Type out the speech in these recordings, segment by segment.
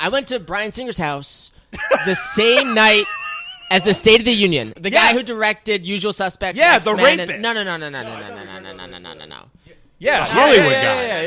I went to Bryan Singer's house the same night as the State of the Union. The guy who directed Usual Suspects. Yeah, X-Men the rapist. And, no. Yeah, Hollywood guy.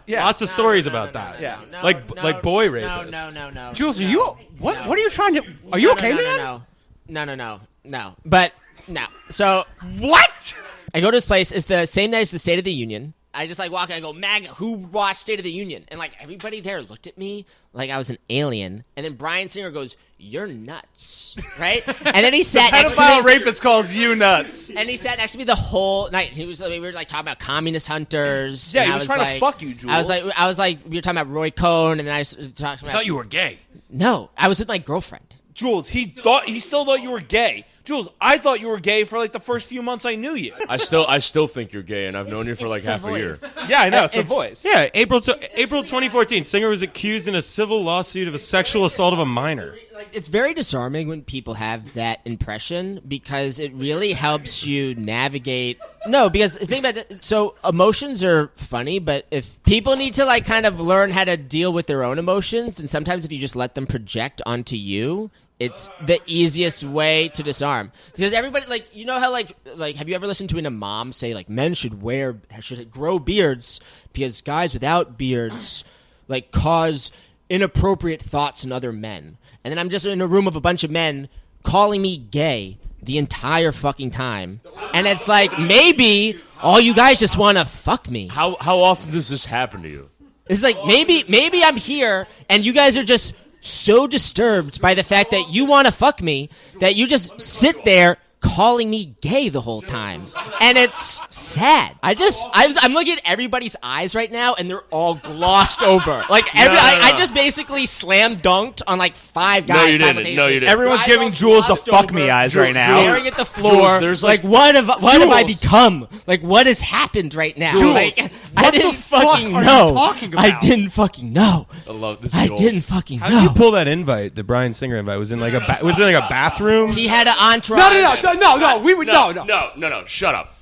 Yeah. Lots of stories about that. Like boy rapists. No. Jules, are you? What are you trying to? Are you okay, man? No. But no. So What? I go to his place. It's the same night as the State of the Union. I just like walk in, I go, MAGA, who watched State of the Union? And like everybody there looked at me like I was an alien. And then Bryan Singer goes, you're nuts, right? And then he sat next to Pedophile me. rapist calls you nuts. And he sat next to me the whole night. We were like talking about communist hunters. Yeah, and he I was trying to like, fuck you, Jules. I was like, we were talking about Roy Cohn, and then I was talking about. I thought you were gay. No, I was with my girlfriend. Jules, he still thought you were gay. Jules, I thought you were gay for like the first few months I knew you. I still think you're gay, and I've known you for like half a year. Yeah, I know. It's the voice. Yeah, April 2014, Singer was accused in a civil lawsuit of a sexual assault of a minor. It's very disarming when people have that impression because it really helps you navigate. No, because think about it. So emotions are funny, but if people need to like kind of learn how to deal with their own emotions, and sometimes if you just let them project onto you, it's the easiest way to disarm. Because everybody, like, you know how, like, have you ever listened to an imam say, like, men should grow beards because guys without beards, like, cause inappropriate thoughts in other men. And then I'm just in a room of a bunch of men calling me gay the entire fucking time. And it's like, maybe all you guys just want to fuck me. How often does this happen to you? It's like, maybe I'm here and you guys are just so disturbed by the fact that you want to fuck me that you just sit there calling me gay the whole time. And it's sad. I'm looking at everybody's eyes right now and they're all glossed over. Like I just basically slam dunked on like 5 guys. No, you didn't. simultaneously. No, you didn't. Everyone's giving Jules the fuck me eyes right now. Staring at the floor. Jules, there's like what have I become? Like what has happened right now? Jules, like I didn't fucking are you know. talking about? I didn't fucking know. I love this. I didn't fucking know. How did you pull that invite? The Bryan Singer invite was in like was it like a bathroom? He had an entourage. No. We would no. No. Shut up.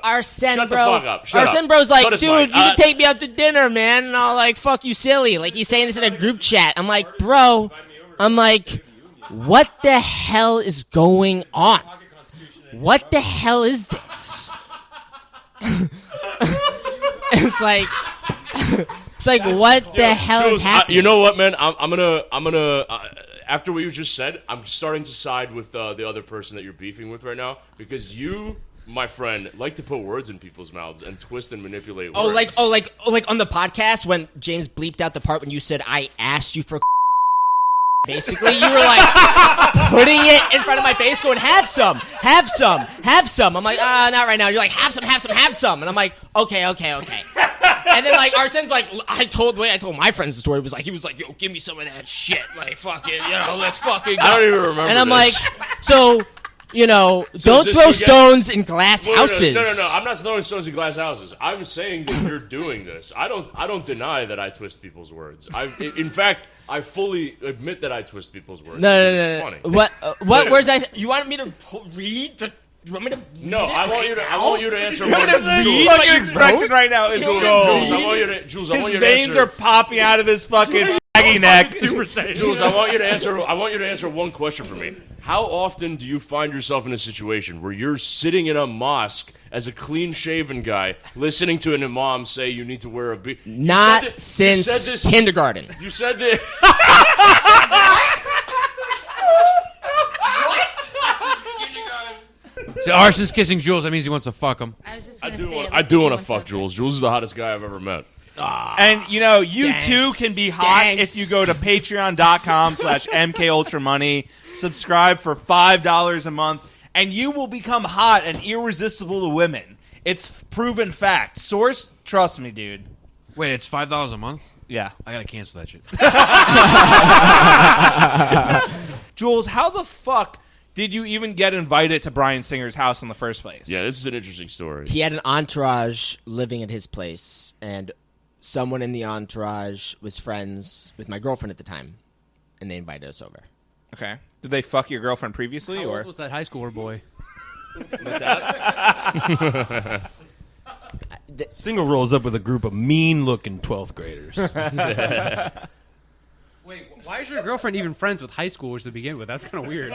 Arsene, Shut the bro. fuck up. Shut Arsene up. bro's like, Cut his dude, mic. you can take me out to dinner, man. And I'll like, fuck you silly. Like, he's saying this in a group chat. I'm like, bro, what the hell is going on? What the hell is this? It's like, what the hell is happening? You know what, man? I'm gonna. After what you just said, I'm starting to side with the other person that you're beefing with right now because you, my friend, like to put words in people's mouths and twist and manipulate words. Like on the podcast when James bleeped out the part when you said I asked you for. Basically, you were like putting it in front of my face, going, "Have some." I'm like, not right now. You're like, "Have some," and I'm like, okay. And then like Arsene's like, I told my friends the story was like he was like, yo, give me some of that shit, like fucking, let's fucking go. I don't even remember. And I'm this. like, so. Don't throw stones in glass houses. No. I'm not throwing stones in glass houses. I'm saying that you're doing this. I don't deny that I twist people's words. In fact, I fully admit that I twist people's words. No. It's funny. What words? You want me to read? You want me to? No, I want you to answer one. His fucking expression right now is Jules, I want you to. Jules, I want you to veins answer. are popping out of his fucking faggy neck. Jules, I want you to answer one question for me. How often do you find yourself in a situation where you're sitting in a mosque as a clean-shaven guy, listening to an imam say you need to wear a beard? Not since kindergarten. You said that. So Arsene's kissing Jules. That means he wants to fuck him. I was just I gonna say, do want to fuck Jules. Jules is the hottest guy I've ever met. And, you too can be hot if you go to patreon.com/MKUltraMoney, subscribe for $5 a month, and you will become hot and irresistible to women. It's proven fact. Source, trust me, dude. Wait, it's $5 a month? Yeah. I gotta cancel that shit. Jules, how the fuck did you even get invited to Bryan Singer's house in the first place? Yeah, this is an interesting story. He had an entourage living at his place, and someone in the entourage was friends with my girlfriend at the time, and they invited us over. Okay. Did they fuck your girlfriend previously, How or old was that high schooler boy? What's that? Singer rolls up with a group of mean-looking 12th graders. Wait, why is your girlfriend even friends with high schoolers to begin with? That's kind of weird.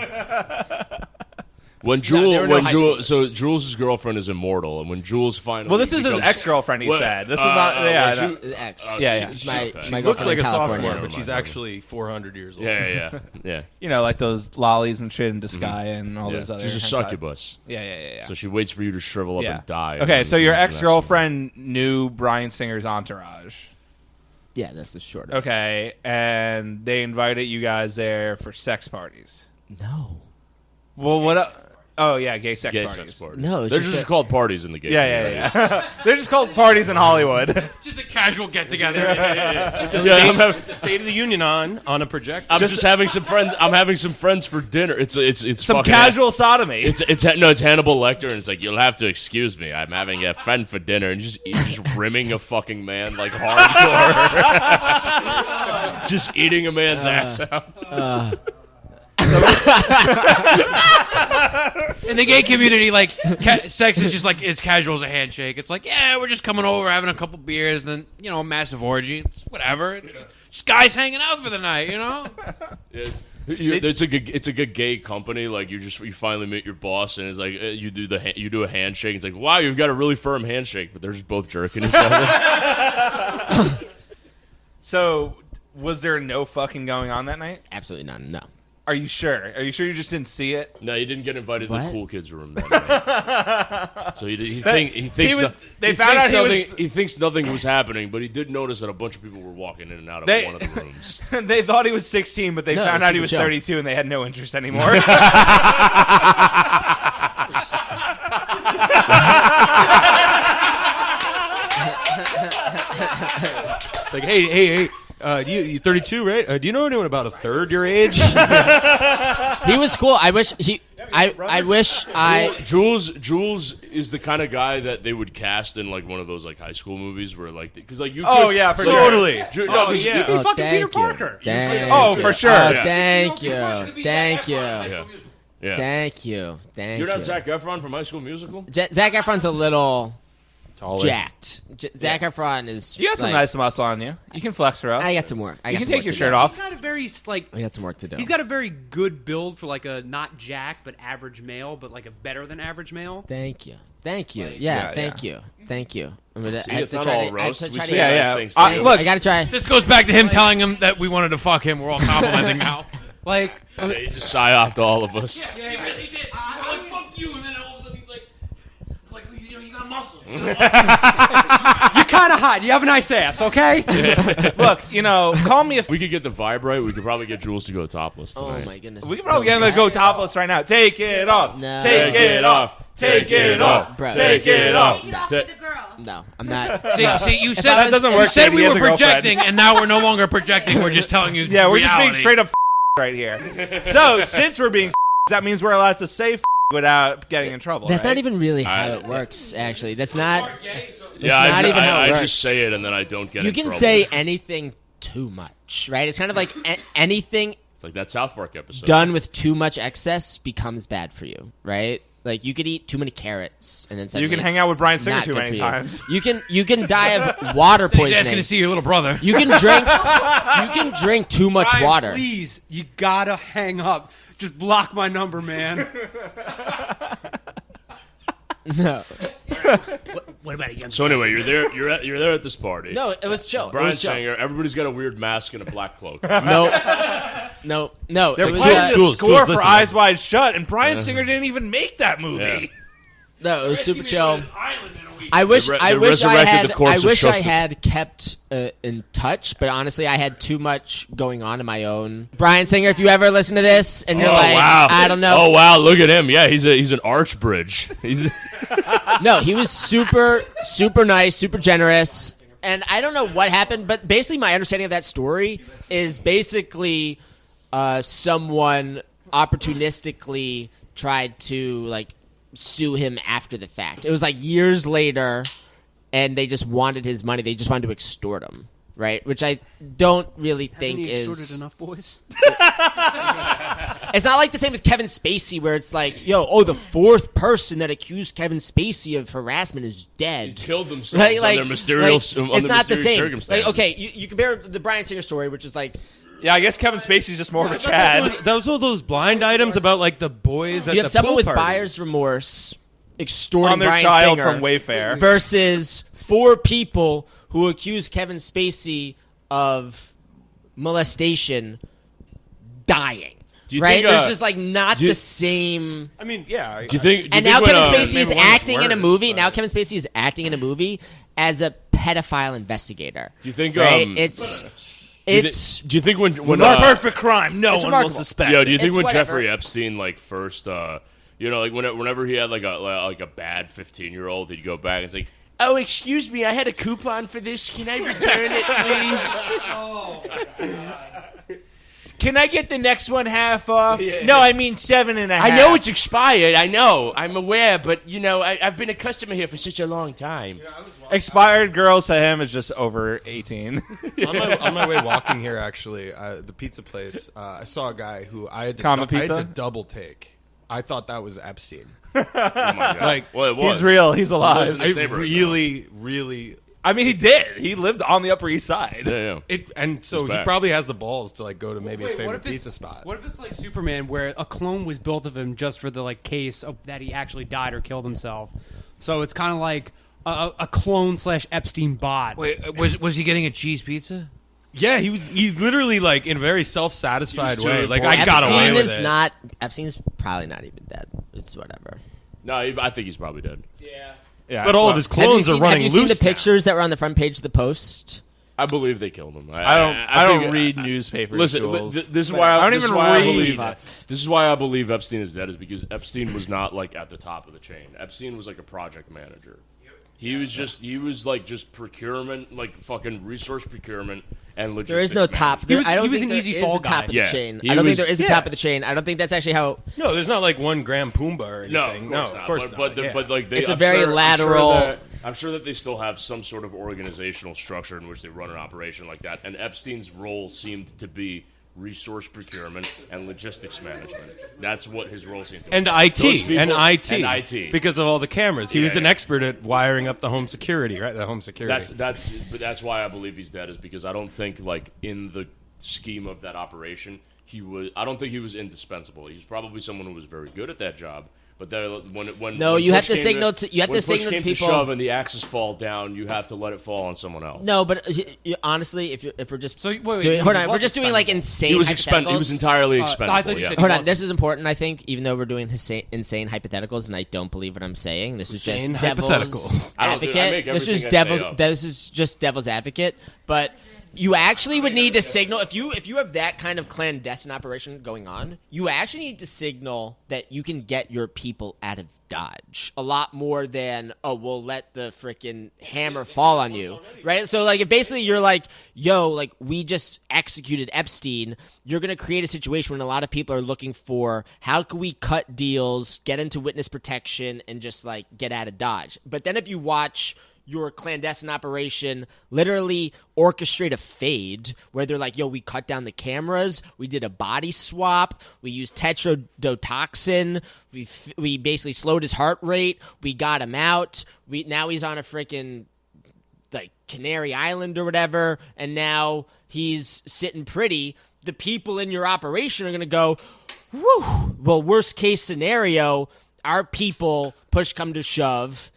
When Jules' girlfriend is immortal, and when Jules finally Well, this is his becomes- ex-girlfriend. He What? said this is not. Yeah, well, no. The ex. Yeah. She's my Okay. my Looks girlfriend like in a California. sophomore, Never but she's mind. actually 400 years old. Yeah. You know, like those lollies and shit in Disguise and all those other. She's a hentai. succubus. Yeah. So she waits for you to shrivel up and die. Okay, and so then your becomes an ex-girlfriend knew Bryan Singer's entourage. Yeah, that's the short of it. Okay, and they invited you guys there for sex parties. No. Well, what? Oh yeah, gay sex Gay parties. sex parties. No, it's they're just just a- called parties in the gay. community. Yeah. They're just called parties in Hollywood. Just a casual get together. Yeah, I'm having, The State of the Union on a projector. I'm just having some friends. I'm having some friends for dinner. It's Some fucking, casual sodomy. It's Hannibal Lecter, and it's like, you'll have to excuse me. I'm having a friend for dinner, and just rimming a fucking man like hardcore, just eating a man's ass out. In the gay community, like, sex is just like as casual as a handshake. It's like, yeah, we're just coming over, having a couple beers, and then, a massive orgy. It's whatever. It's just guys hanging out for the night, It's a good gay company. Like you finally meet your boss, and it's like you do a handshake. It's like, wow, you've got a really firm handshake, but they're just both jerking each other. So, was there no fucking going on that night? Absolutely none. No. Are you sure? Are you sure you just didn't see it? No, you didn't get invited to What? the cool kids' room that night. So he thinks nothing was happening, but he did notice that a bunch of people were walking in and out of one of the rooms. They thought he was 16, but they No, found it's out he was super chill. 32, and they had no interest anymore. Like, hey, you 32, right? Do you know anyone about a third your age? He was cool. I wish he. I wish I. Jules is the kind of guy that they would cast in like one of those like high school movies where like because like you. Oh, could- yeah, for sure. Totally. No, 'cause yeah. you- Oh, fucking thank Peter you. Parker. Thank Oh, you. for sure. Oh, Yeah. thank you. Thank you. Yeah. Thank you. Thank You're you. not Zac Efron from High School Musical? Zac Efron's a little Taller. jacked. Zac Efron is. You got some like, nice muscle on you. You can flex for us. I got some work. You can take your shirt off. He's got a very I got some work to do. He's got a very good build for like a not jack but average male, but like a better than average male. Thank you. Thank you. Like- Yeah. Yeah, Thank you. Thank you. I'm gonna. See, I have it's to not try all to- I have roast. to We try say to- Yeah, nice yeah. things to you. Look, I gotta try. This goes back to him telling him that we wanted to fuck him. We're all complimenting now. Like, Yeah, he just psyoped all of us. Yeah, he really did. We're like, fuck you, and then all of a sudden he's like, you got muscles. you're kind of hot. You have a nice ass, okay? look, call me if We could get the vibe right. We could probably get Jules to go topless Oh tonight. my goodness. we can probably get him to go topless right now. Take it off. No. Take it off. Take it off. Bro. Take it off. Take it off Ta- with the girl. No, I'm not. See, no. see, you If said I was- That doesn't if- work. You said He we has were a girlfriend. projecting, and now we're no longer projecting. We're just telling you. Yeah, we're just being reality. straight up right here. So, since we're being that means we're allowed to say without getting in trouble. That's right? not even really how I- it works. Actually, that's not. Yeah, not even how it I works. just say it and then I don't get You in can trouble. say anything too much, right? It's kind of like anything It's like that South Park episode. done with too much excess becomes bad for you, right? Like you could eat too many carrots and then You suddenly can hang it's out with Bryan Singer not too good many for you. times. You can die of water He's asking poisoning. to see your little brother. You can drink too much Ryan, water. Please, you gotta hang up. Just block my number, man. No, What about a young? So anyway, you're there. You're there at this party. no, it was chill. Bryan it was chill. Singer. Everybody's got a weird mask and a black cloak. No. They're it was playing the Jules, score for listen. Eyes Wide Shut, and Bryan Singer didn't even make that movie. Yeah. no, it was super chill. I wish They I wish I resurrected had the corpse of I Shostakovich. had kept in touch, but honestly, I had too much going on in my own. Bryan Singer, if you ever listen to this and you're like, wow. I don't know, Oh wow, look at him. Yeah, he's an arch bridge. He's no, he was super nice, super generous, and I don't know what happened, but basically, my understanding of that story is basically someone opportunistically tried to like sue him after the fact. It was like years later, and they just wanted his money. They just wanted to extort him, right? Which I don't really think Hasn't he extorted is. enough boys? It's not like the same with Kevin Spacey, where it's like, the fourth person that accused Kevin Spacey of harassment is dead. Killed themselves Right? Like, under mysterious, like, it's not the same. circumstances. Like, okay, you compare the Bryan Singer story, which is like, Yeah, I guess Kevin Spacey's just more of a Chad. Those are those blind items about like the boys at you the have someone pool with parties. buyer's remorse extorting On their Bryan child Singer from Wayfair. versus 4 people who accuse Kevin Spacey of molestation dying. Do you Right? think, There's just like not do you- the same. I mean, yeah. Do you think? And do you now think Kevin when, Spacey is maybe one's acting in a worse, movie. but- Now Kevin Spacey is acting in a movie as a pedophile investigator. Do you think? Right? Do Do you think when A perfect crime, no It's one will remarkable. suspect. Yo, do you think It's when whatever. Jeffrey Epstein first, whenever he had like a bad 15-year-old, he'd go back and say, "Oh, excuse me, I had a coupon for this. Can I return it, please?" Can I get the next one half off? No, I mean 7.5. I know it's expired. I know. I'm aware, but I've been a customer here for such a long time. expired girls to him is just over 18. on my way walking here, actually, the pizza place, I saw a guy who I had Comma to pizza? double take. I thought that was Epstein. Oh my God. Like, well, it was. He's real. He's He alive. lives in I this neighborhood now. really. I mean, he did. He lived on the Upper East Side. Yeah. And so It's he back. probably has the balls to like go to maybe his Wait, favorite pizza spot. What if it's like Superman, where a clone was built of him just for the case of that he actually died or killed himself? So it's kind of like a clone / Epstein bot. Wait, was he getting a cheese pizza? Yeah, he's literally like in a very self-satisfied He was way. too Like important. I got away Epstein with is it. not. Epstein's probably not even dead. It's whatever. No, I think he's probably dead. Yeah, But all of his clones are running Have you loose seen the now. pictures that were on the front page of the Post? I believe they killed him. I don't think- read newspapers. Listen, Jules. this is why I don't this is even why I read. believe. Fuck. This is why I believe Epstein is dead. Is because Epstein was not at the top of the chain. Epstein was like a project manager. He was just procurement, fucking resource procurement and logistics. There is no top. He was- I don't he was think an there easy is fall a top guy. of the Yeah, chain. he I don't think was- there is a top of the chain. I don't think that's actually how. No, there's not like one Graham Pumbaa or anything. No, of course not. But they, It's a I'm very sure- lateral- I'm sure that they still have some sort of organizational structure in which they run an operation like that. And Epstein's role seemed to be resource procurement and logistics management. That's what his role seemed to be. And Those IT, people- and IT, and IT. because of all the cameras. He was an yeah. expert at wiring up the home security, right? The home security. That's why I believe he's dead, is because I don't think in the scheme of that operation I don't think he was indispensable. He's probably someone who was very good at that job. But when No, when you have push to came signal to- you have when to push signal to came people- shove and the axes fall down, you have to let it fall on someone else. No, but honestly, if we're just So, wait, doing, hold on, he we're was just doing like expendable. insane. He was entirely I expendable. thought you yeah. said- Hold on, wasn't. this is important. I think, even though we're doing insane hypotheticals, and I don't believe what I'm saying, this is just Insane devil's hypotheticals. I don't do- I advocate. make This is everything I say up. This is just devil's advocate. But you actually would need to signal if you have that kind of clandestine operation going on. You actually need to signal that you can get your people out of Dodge a lot more than we'll let the freaking hammer fall on you, right? So if basically you're like, yo, we just executed Epstein, you're gonna create a situation when a lot of people are looking for how can we cut deals, get into witness protection, and just get out of Dodge. But then if you watch your clandestine operation literally orchestrate a fade where they're like, yo, we cut down the cameras, we did a body swap, we used tetrodotoxin, we basically slowed his heart rate, we got him out, now he's on a freaking Canary Island or whatever, and now he's sitting pretty. The people in your operation are going to go, whew, well, worst case scenario, our people, push come to shove,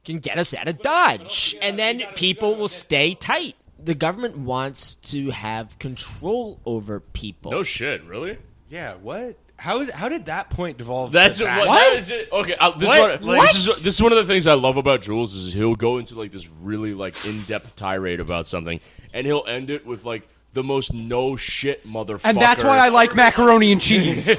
can get us out of Dodge, and then people will stay tight. The government wants to have control over people. No shit, really? Yeah, what? How did that point devolve? That's to what. that? That is it. Okay, What? this is one of the things I love about Jules is he'll go into this really in-depth tirade about something, and he'll end it with the most no shit motherfucker. And that's why I like macaroni and cheese.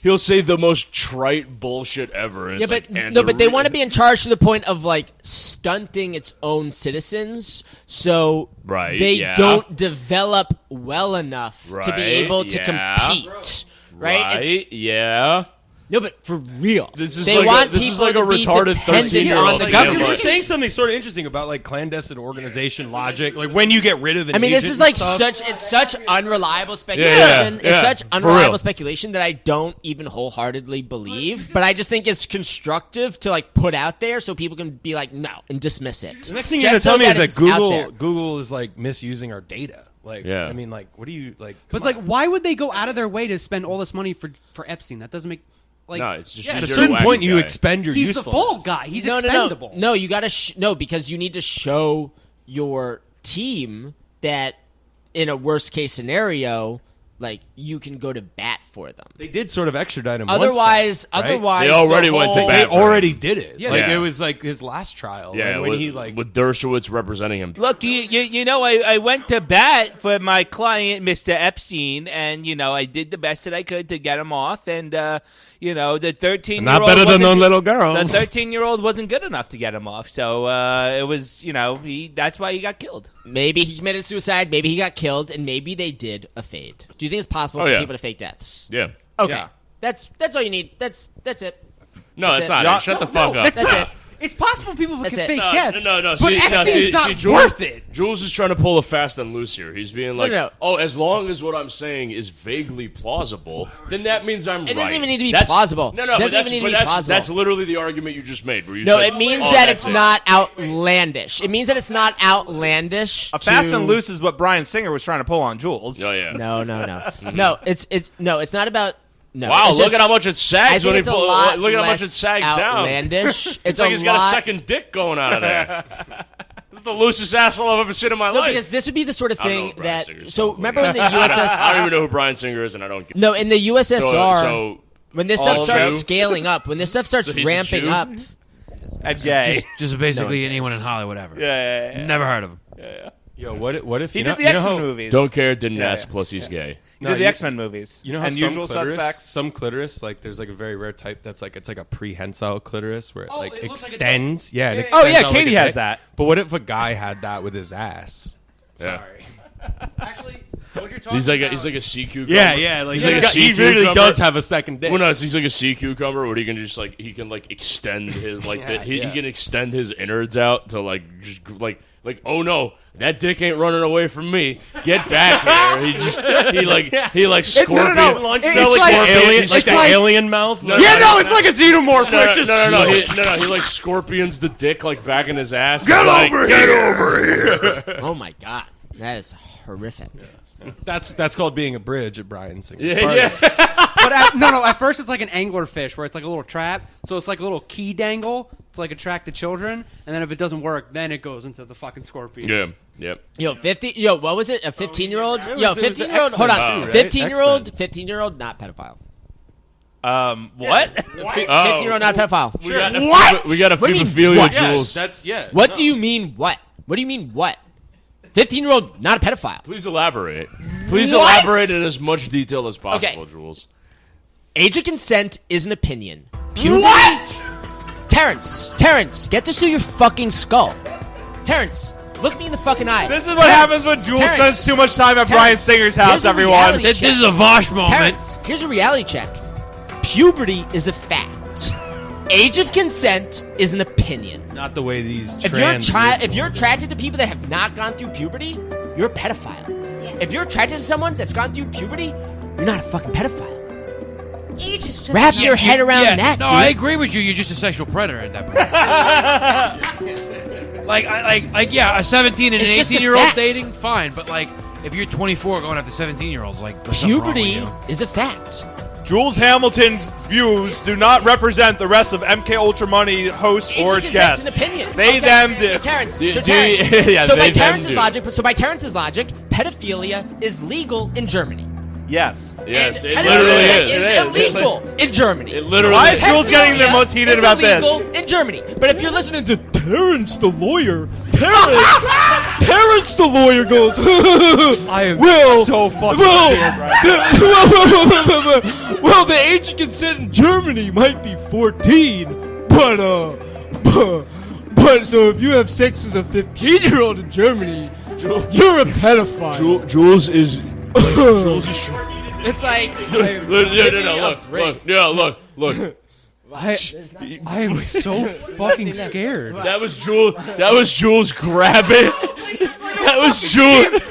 he'll say the most trite bullshit ever. And Yeah, it's but but they want to be in charge to the point of stunting its own citizens, so Right, they yeah. don't develop well enough to be Right, able to yeah. compete. Right? It's- Yeah. No, but for real, This is they like want this is people like a to be retarded dependent 13-year-old. on the Like, government. You were saying something sort of interesting about like clandestine organization logic, like when you get rid of an I mean, this agent is like and stuff. it's such unreliable speculation. yeah, It's such for unreliable real. speculation that I don't even wholeheartedly believe. But I just think it's constructive to like put out there so people can be like, no, and dismiss it. The next thing you're gonna Just so tell me is that it's out there. Google is like misusing our data. Like, Yeah. I mean, like, what do you like? But it's like, why would they go out of their way to spend all this money for Epstein? That doesn't make like. No, it's just yeah, at a easier certain to point, whack you guy. expend your He's the usefulness. fall guy. He's No, expendable. no, you gotta no, because you need to show your team that in a worst case scenario, like you can go to bat for them. They did sort of extradite him. Otherwise, once, though, right? otherwise, They already the went to whole- They bat. already did it. Yeah. Like Yeah. it was like his last trial. Yeah, like, when with, he like with Dershowitz representing him. Look, you know, I went to bat for my client, Mr. Epstein, and, you know, I did the best that I could to get him off, and, you know, the 13-year-old not better than those little The girls. 13-year-old wasn't good enough to get him off, so it was, you know, that's why he got killed. Maybe he committed suicide. Maybe he got killed, and maybe they did a fade. Do you think it's possible Oh, for yeah. people to fake deaths? Yeah. Okay, Yeah. that's all you need. That's it. No, That's it's it. not. John- Shut the No, fuck up. That's it. It's possible people That's can it. fake No, deaths. no. But See, Epstein's not Jules, worth it. Jules is trying to pull a fast and loose here. He's being like, no. "Oh, as long as what I'm saying is vaguely plausible, then that means I'm right." It doesn't even need to be That's- plausible. No, no, Doesn't but that's, even need to but be that's, plausible. that's literally the argument you just made. Where you No, said, it means "Oh, that that's it's it." not outlandish. It means that it's not outlandish. A fast to- and loose is what Bryan Singer was trying to pull on Jules. Oh yeah. No. No, it's not about. No, Wow, it's look just- at how much it I sags think when he it's a pull. lot Look at how much it less sags down. outlandish. It's like a he's got a lot- second dick going out of there. This is the loosest asshole I've ever seen in my No, life. because this would be the sort of I don't know thing what Bryan that. Singer So sounds like. remember in the I don't USS. even know who Bryan Singer is, and I don't. No, in the USSR, So when this stuff all starts Jew? scaling up, when this stuff starts So he's a ramping Jew? up, And gay. Just basically No one anyone in cares. Hollywood ever. Yeah. Never heard of him. yo, what if He you did know, the you know X-Men how- movies. don't care, didn't Yeah, ask. yeah. Plus, he's gay. He No, did the you- X-Men movies. You know how and some Usual clitoris, Suspects. some clitoris, like there's like a very rare type that's like it's like a prehensile clitoris where it Oh, like it looks like a extends. yeah, it yeah. extends Oh, yeah, out like Katie a has dick. that. But what if a guy had that with his ass? Yeah. Actually, what you're talking He's like about. he's like a sea cucumber. Yeah, like He's like a sea he really cucumber. does have a second dick. Well, no, he's like a sea cucumber where he can just like he can like extend his like Yeah, he yeah. can extend his innards out to like just like oh no, that dick ain't running away from me. Get back here. He like scorpion. Launches It's out like, like- the alien, it's like the like- alien mouth. No, Yeah, no, it's like a xenomorph. No, where it no, just no, he like scorpions the dick like back in his ass. Get He's like, over Get here!" over here. oh my god, that is horrific. That's called being a bridge at Bryan Singer. Yeah. But at first it's like an angler fish where it's like a little trap. So it's like a little key dangle to like attract the children, and then if it doesn't work, then it goes into the fucking scorpion. Yeah. Yep. Yo, what was it? A 15-year-old? It was- Yo, it was an 15-year-old. Hold on, X-Men too, right? 15-year-old, X-Men. 15-year-old, not pedophile. What? 15-year-old, not pedophile. We got What? We got a What do you mean, femophilia, what? Jules. That's What do you mean? What? What do you mean? What? 15-year-old, not a pedophile. Please elaborate. Please What? elaborate in as much detail as possible, Okay. Jules. Age of consent is an opinion. Puberty. Terrence, get this through your fucking skull. Terrence, look me in the fucking eye. This is what happens when Jules spends too much time at Bryan Singer's house, here's a everyone. reality This check. is a Vosh moment. Terrence, here's a reality check. Puberty is a fact. Age of consent is an opinion. not the way these If trans if you're attracted to people that have not gone through puberty, you're a pedophile. If you're attracted to someone that's gone through puberty, you're not a fucking pedophile. Age is just Wrap your head around Yeah, that. no, dude. I agree with you. You're just a sexual predator at that point. like, yeah, a 17 and It's an just a 18-year-old fact. dating, fine. But like, if you're 24 going after 17-year-olds, like, there's something wrong with Puberty you. is a fact. Jules Hamilton's views do not represent the rest of MK Ultra Money hosts Age or of its consent's guests. an opinion. They, Okay, them, so do. Terrence, Do- so do- Terrence, yeah, so they, by them Terrence's do. logic, pedophilia is legal in Germany. Yes. Yes, And it pedophilia literally is. is illegal in Germany. It literally Why is. is Jules getting the most heated is about this? illegal in Germany. But if you're listening to Terrence the lawyer, Terrence the lawyer goes, I am so fucking scared right now. well, the age of consent in Germany might be 14, but so if you have sex with a 15-year-old in Germany, you're a pedophile. Jules is. It's like Look. Look, I am so fucking scared. that was Jules. That was Jules grabbing. That was Jules.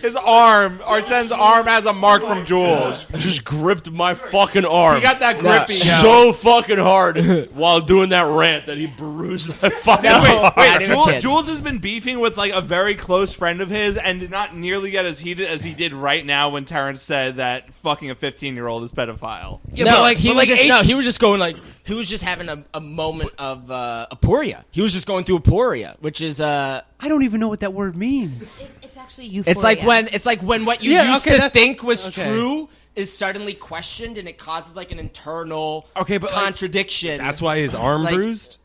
His arm, Arsene's arm has a mark from Jules. Just gripped my fucking arm. He got that grippy. so fucking hard while doing that rant that he bruised my fucking arm. Not even kids. Jules has been beefing with like a very close friend of his, and did not nearly get as heated as he did right now when Terrence said that fucking a 15-year-old is pedophile. Yeah, no, but like, he but was like just age- no. He was just going like he was just having a moment of aporia. He was just going through aporia, which is I don't even know what that word means. It's actually euphoria. it's like when what you Yeah, used okay, to that's- think was okay. true is suddenly questioned, and it causes like an internal Okay, but, like, contradiction. That's why his arm Like- bruised.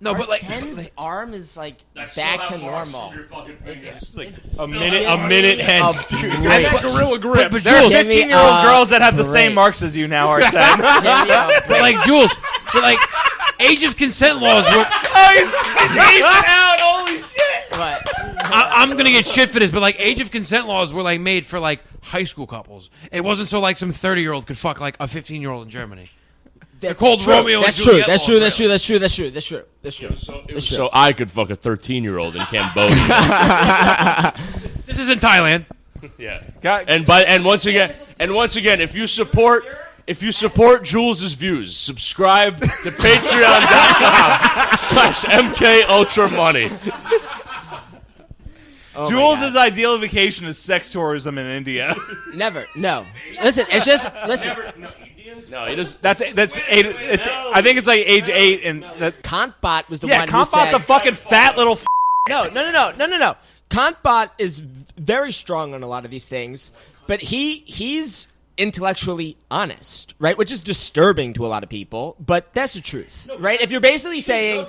no, but like, Arsene's arm is like I still back have to marks normal. from your fucking fingers. A minute hence, dude. I got gorilla grip. but There are Jules- 15-year-old girls that have the break. same marks as you now, Arsene. but like Jules, but like age of consent laws were. He's out. Holy shit. But I'm gonna get shit for this, but like age of consent laws were like made for like high school couples. It wasn't so like some 30-year-old could fuck like a 15-year-old in Germany. that's called true. Romeo and That's true. Juliet That's laws, true. That's really. true. That's true. That's true. That's true. That's true. It was so I could fuck a 13-year-old in Cambodia. This is in Thailand. Yeah. Got- And once again, if you support Jules' views, subscribe to patreon.com/MKUltraMoney. Oh my Jules' God. ideal vacation is sex tourism in India. Never. No. Listen. It's just listen. No, he does. That's 8. I think it's like age 8, and that's Kantbot was the yeah. one who Kompot's said a fucking fat little. No. Kantbot is very strong on a lot of these things, but he's intellectually honest, right? Which is disturbing to a lot of people, but that's the truth, right? If you're basically saying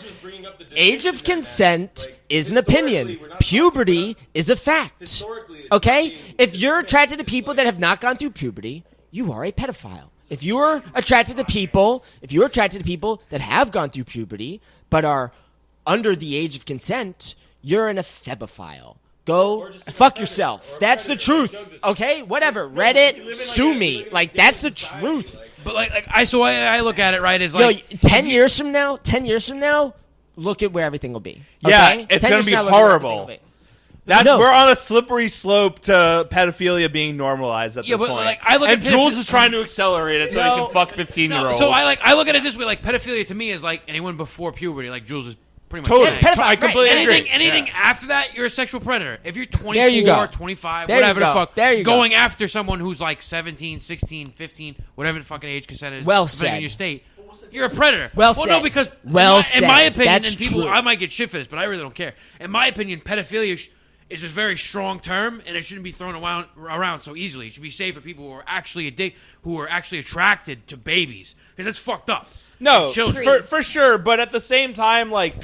age of consent is an opinion, puberty is a fact, okay? If you're attracted to people that have not gone through puberty, you are a pedophile. If you're attracted to people that have gone through puberty but are under the age of consent, you're an ephebophile. Go fuck yourself. That's the truth. Okay? Whatever. Reddit, sue me. Like, that's the truth. But like I look at it right as Yo, like 10 years from now, look at where everything will be. Yeah, Okay? it's 10 gonna years be from now, look at where horrible. everything will be. No. We're on a slippery slope to pedophilia being normalized at Yeah, this but, point. like, I look and at Jules pedophilia- is trying to accelerate it so he can fuck 15-year-olds. so I look at it this way, like pedophilia to me is like anyone before puberty, like Jules is pretty much Totally. saying. Pedophile, I completely right. agree. Anything after that, you're a sexual predator. If you're 24, There you go. 25, There you whatever go. the fuck, There you go. going after someone who's like 17, 16, 15, whatever the fucking age consent is, Well depending on said. your state, you're a predator. Well no, said. because Well in my said. opinion, That's and people, true. I might get shit for this, but I really don't care. In my opinion, pedophilia is a very strong term, and it shouldn't be thrown around so easily. It should be safe for people who are actually attracted to babies, because that's fucked up. No, Children. for sure. But at the same time, like,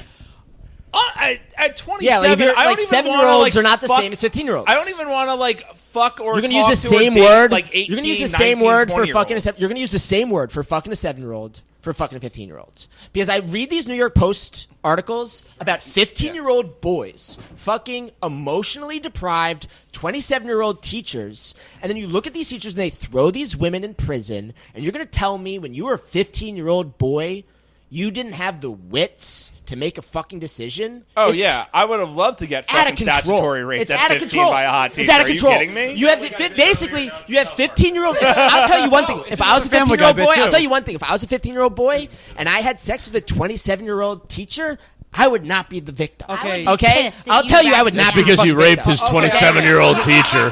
at 27, Yeah, like, if you're, I don't like even 7-year-olds wanna, like, are not the fuck- same as 15-year-olds. I don't even want to like fuck or You're gonna talk use the to or same date, word. like 18, You're gonna use the 19, same word for 20-year-olds. fucking. You're gonna use the same word for fucking a 7-year-old for fucking a 15-year-old. Because I read these New York Post articles about 15-year-old boys fucking emotionally deprived 27-year-old teachers, and then you look at these teachers and they throw these women in prison. And you're gonna tell me when you were a 15-year-old boy, you didn't have the wits to make a fucking decision? Oh It's yeah, I would have loved to get out of fucking control. statutory raped It's at out of 15 control. by a hot teacher. It's out of control. Are you kidding me? You have basically you have 15-year-old. I'll tell you one thing. If I was a Family Guy 15-year-old bit, boy, too. I'll tell you one thing. If I was a 15-year-old boy and I had sex with a 27-year-old teacher, I would not be the victim. Okay. Okay. Pissed that I'll you tell you, I ratted would me not out. be the Because he fucking raped victim. his 27-year-old teacher.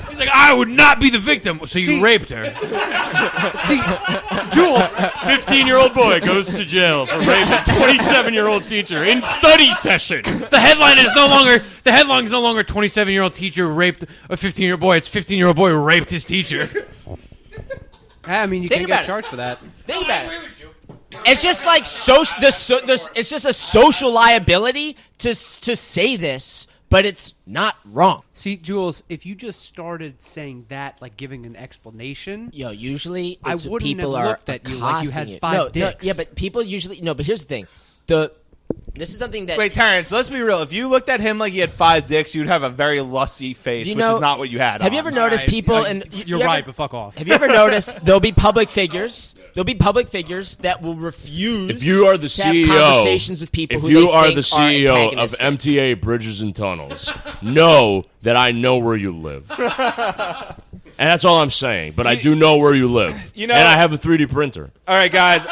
He's like, I would not be the victim. So you raped her. See, Jules, 15-year-old boy goes to jail for raping 27-year-old teacher in study session. The headline is no longer 27-year-old teacher raped a 15-year-old boy. It's 15-year-old boy raped his teacher. I mean, you Think can't about get it. charged for that. Think about it. It's just like it's just a social liability to say this, but it's not wrong. See, Jules, if you just started saying that, like giving an explanation, Yo, usually I it's wouldn't people have are looked at you like you had accosting 5 no, dicks. yeah, but people usually no. But here's the thing: the This is something that Wait, Terrence, let's be real. If you looked at him like he had 5 dicks, you'd have a very lusty face, You which know- is not what you had. Have you on. ever noticed people? And You're right, but fuck off. Have you ever noticed there'll be public figures? There'll be public figures that will refuse. If you are the to have CEO, conversations with people if who you they are think the CEO of antagonistic. MTA Bridges and Tunnels, know that I know where you live. And that's all I'm saying. But I do know where you live. You know- and I have a 3D printer. All right, guys.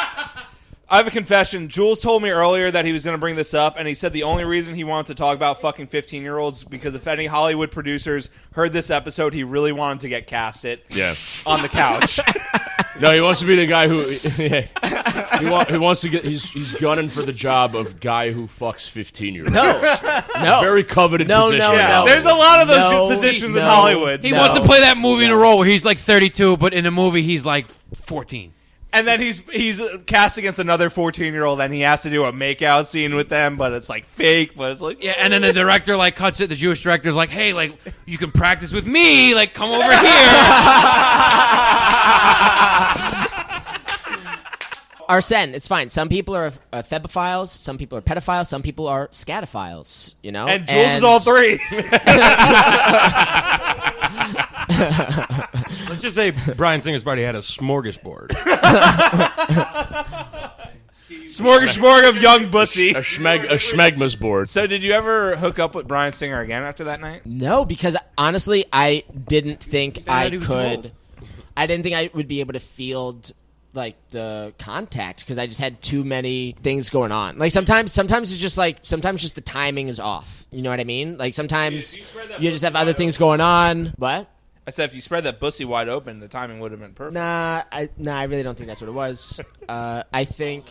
I have a confession. Jules told me earlier that he was going to bring this up, and he said the only reason he wanted to talk about fucking 15-year-olds because if any Hollywood producers heard this episode, he really wanted to get casted Yeah. on the couch. No, he wants to be the guy who he wants to get. He's gunning for the job of guy who fucks 15-year-olds. no, Very coveted No, position. no, Yeah, no. there's a lot of those No, positions in no. Hollywood. He No. wants to play that movie in a role where he's like 32, but in a movie he's like 14. And then he's cast against another 14-year-old, and he has to do a makeout scene with them, but it's like fake, but it's like Yeah, and then the director like cuts it. The Jewish director's like, "Hey, like you can practice with me. Like come over here." Arsene, it's fine. Some people are febophiles, some people are pedophiles, some people are scatophiles. You know, and Jules is all three. Let's just say Bryan Singer's party had a smorgasbord. Smorgasbord of young bussy. A schmegma's board. So did you ever hook up with Bryan Singer again after that night? No, because honestly, I didn't think I how do you could. roll? I didn't think I would be able to field like the contact because I just had too many things going on. Like sometimes it's just like sometimes just the timing is off. You know what I mean? Like sometimes you just have other things going on. What? I said if you spread that bussy wide open, the timing would have been perfect. Nah, I really don't think that's what it was. I think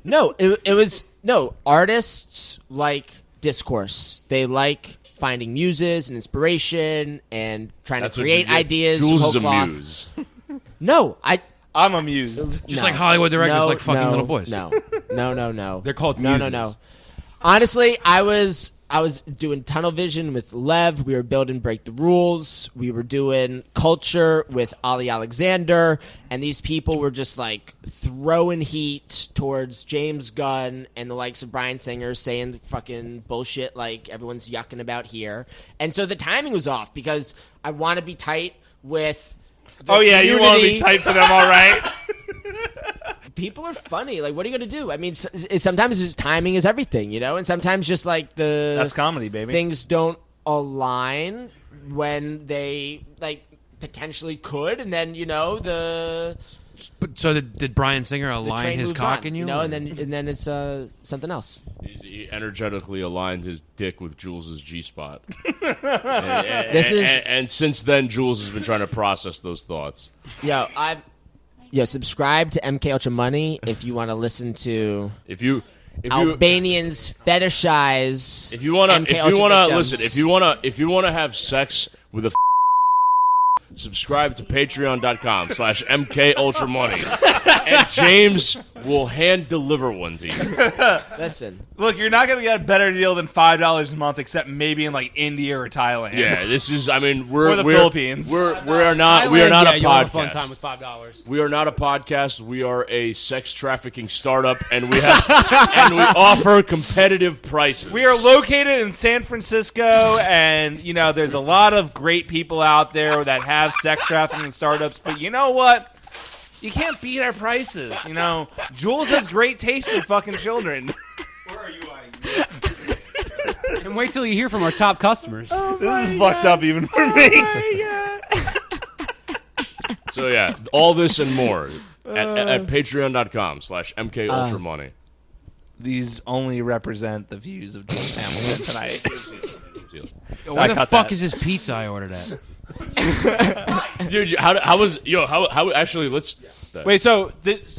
no, it was no. Artists like discourse. They like finding muses and inspiration and trying That's to what create you- ideas. Jules whole is a cloth. muse. No, I'm amused. Just no. like Hollywood directors No, like fucking no, little boys. No. They're called No. muses. Honestly, I was doing tunnel vision with Lev. We were building Break the Rules. We were doing culture with Ali Alexander, and these people were just like throwing heat towards James Gunn and the likes of Bryan Singer, saying fucking bullshit like everyone's yucking about here. And so the timing was off because I want to be tight with. The Oh yeah, you want to be community. tight for them, all right? People are funny. Like, what are you going to do? I mean, sometimes just timing is everything, you know? And sometimes just like That's comedy, baby. things don't align when they like potentially could, and then you know But so did Bryan Singer the align train his moves cock on, in you? know, or- and then it's something else. He energetically aligned his dick with Jules's G-spot. This is And since then, Jules has been trying to process those thoughts. subscribe to MK Ultra Money if you want to listen to If you Albanians fetishize. if you want MK to Ultra victims. listen, if you want to have sex with a subscribe to patreon.com/MKUltraMoney and James will hand deliver one to you. Listen, Look, you're not going to get a better deal than $5 a month, except maybe in like India or Thailand. Yeah, this is. I mean, we're Or the we're- Philippines. We are not a You'll have a fun time podcast. with $5. We are not a podcast. We are a sex trafficking startup, and we have and we offer competitive prices. We are located in San Francisco, and you know there's a lot of great people out there that have sex trafficking startups. But you know what? You can't beat our prices. You know, Jules has great taste in fucking children. And wait till you hear from our top customers. This is fucked up even for me. So yeah, all this and more at patreon.com/MKUltraMoney. These only represent the views of Jules Hamilton tonight. Where I the cut fuck that. is this pizza I ordered at? Dude, how was how actually let's Wait, so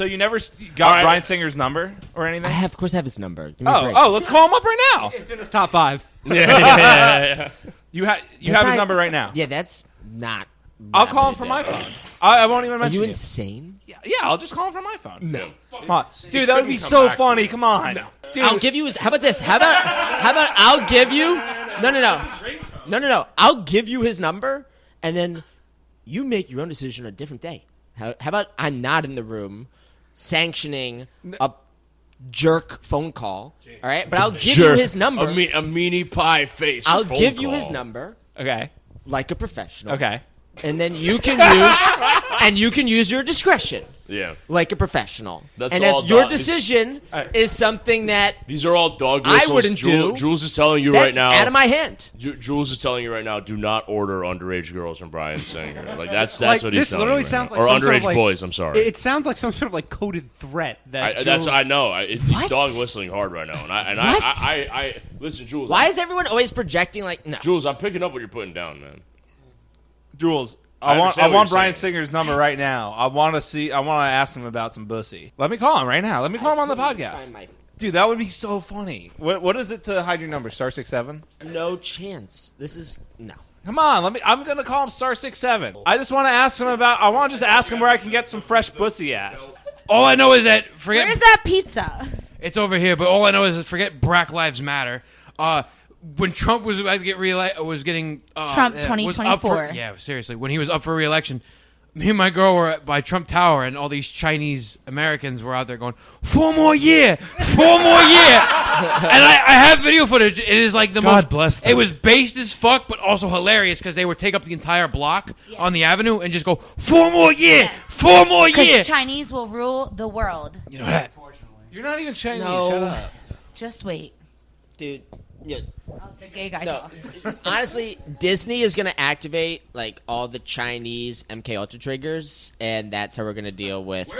you never got All right. Bryan Singer's number or anything? I have, of course, I have his number. Give me a break. Let's call him up right now. It's in his top 5. yeah. You That's have his not- number right now. Yeah, that's not. I'll call him from my phone. I won't even Are mention you you. insane? Yeah, I'll just call him from my phone. No, come on, dude, that would be so funny. Come on, dude. I'll give you his. How about this? How about I'll give you? No. I'll give you his number, and then you make your own decision on a different day. How about I'm not in the room, sanctioning a jerk phone call. All right, but I'll give Sure. you his number. A meanie pie face. I'll phone give you call. his number Okay. like a professional. Okay. And then you can use your discretion Yeah. like a professional. That's and all if your dog- decision is something that These are all dog I whistles. wouldn't do, Jules is telling you that's right now. out of my hand. Jules is telling you right now. Do not order underage girls from Bryan Singer. Like that's Like, what he's this telling literally you right sounds now. like or some sort underage of, like- boys. I'm sorry. It sounds like some sort of like coded threat that. That's Jules- I know. He's What? dog whistling hard right now, and What? I listen, Jules. Why is everyone always projecting like no? Jules? I'm picking up what you're putting down, man. Jules, I I understand what want you're Bryan saying. Singer's number right now. I want to ask him about some bussy. Let me call him right now. Let me call him on the podcast. Find my- Dude, that would be so funny. What is it to hide your number? *67. No chance. This is no. Come on, I'm gonna call him *67. I just want to ask him about. I want to just ask him where I can get some fresh bussy at. All I know is that forget Where's that pizza? it's over here, but all I know is forget Black Lives Matter. When Trump was about to get was getting Trump was up for- 2024. yeah, seriously, when he was up for re-election, me and my girl were by Trump Tower, and all these Chinese Americans were out there going, 4 more year, 4 more year. And I have video footage. It is like the God most. bless them. It was based as fuck, but also hilarious because they would take up the entire block on the avenue and just go 4 more year, Yes. 4 more year. Because Chinese will rule the world. You know that. You're not even Chinese. No. Shut up. Just wait. Dude. Yeah. Oh, the gay guy No. talks. Honestly, Disney is gonna activate like all the Chinese MK Ultra triggers, and that's how we're gonna deal with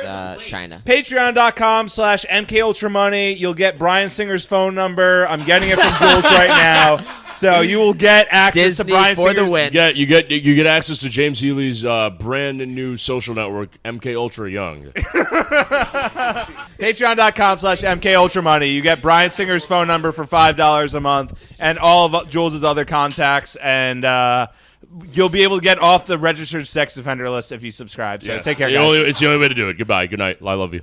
China. Patreon.com/MKUltraMoney. You'll get Bryan Singer's phone number. I'm getting it from Jules right now. So you will get access Disney to Bryan for the Singer's win. You get access to James Healy's brand new social network, MK Ultra Young. Patreon.com/MKUltraMoney. You get Bryan Singer's phone number for $5 a month and all of Jules' other contacts, and you'll be able to get off the registered sex offender list if you subscribe. So Yes. take care, guys. It's the only way to do it. Goodbye. Good night. I love you.